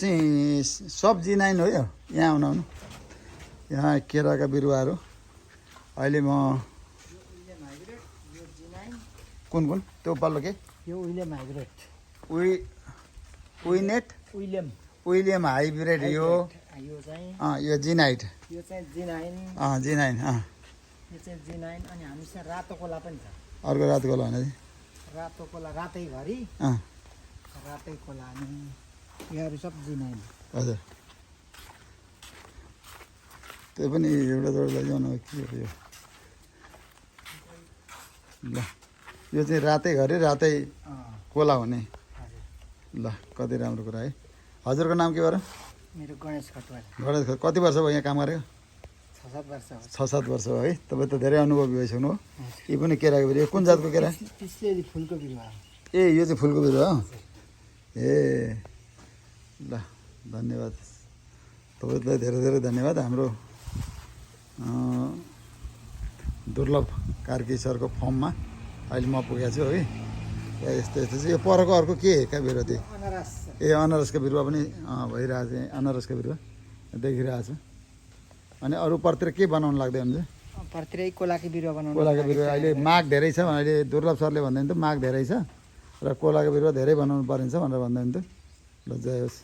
चाहिँ सब्जी नाइन हो यो यहाँ आउनु आउनु यहाँ केराका बिरुवाहरू अहिले म कुन कुन त्यो पल्लो के यो विलियम हाइब्रिड विनेट विलियम हाइब्रिड यो यो चाहिँ यो जिनाइट यो चाहिँ जिनाइन जिनाइन यो चाहिँ जिनाइन अनि हामीसँग रातो कोला पनि छ अर्को रात गोला भने रातो कोला रातै घरि रातै कोला अनि योहरू सब जिनाइन हजुर त्यो पनि एउटा जोड लैजाउनु के हो यो ल यो चाहिँ रातै घरि रातै कोला हुने ल कति राम्रो कुरा है हजुरको नाम के भयो मेरो गणेश खटवाल गणेश कति वर्ष भयो यहाँ काम गरेको 6-7 वर्ष हो 6-7 वर्ष हो है तपाईँ त धेरै अनुभवी भइसक्नु हो यी पनि केराको बिरुवा कुन जातको केरा पिछले फुलको बिरुवा ए यो चाहिँ फुलको बिरुवा हो ए ल धन्यवाद तपाईँलाई धेरै धेरै धन्यवाद हाम्रो दुर्लभ कार्की सरको फर्ममा अहिले म पुगेको छु है यस्तो यस्तो चाहिँ यो परको अर्को के क्या बिरुवा त्यो अनारस ए अनारसको बिरुवा पनि भइरहेको छ अनारसको बिरुवा देखिरहेको छु अनि अरू परतिर के बनाउनु लाग्दै हुन्छ परतिरै कोलाको बिरुवा बनाउनु कोलाको बिरुवा अहिले माग धेरै छ अहिले दुर्लभ सरले भन्दै थियो माग धेरै छ र कोलाको बिरुवा धेरै बनाउनु परिन्छ भनेर भन्दै थियो ल जय होस्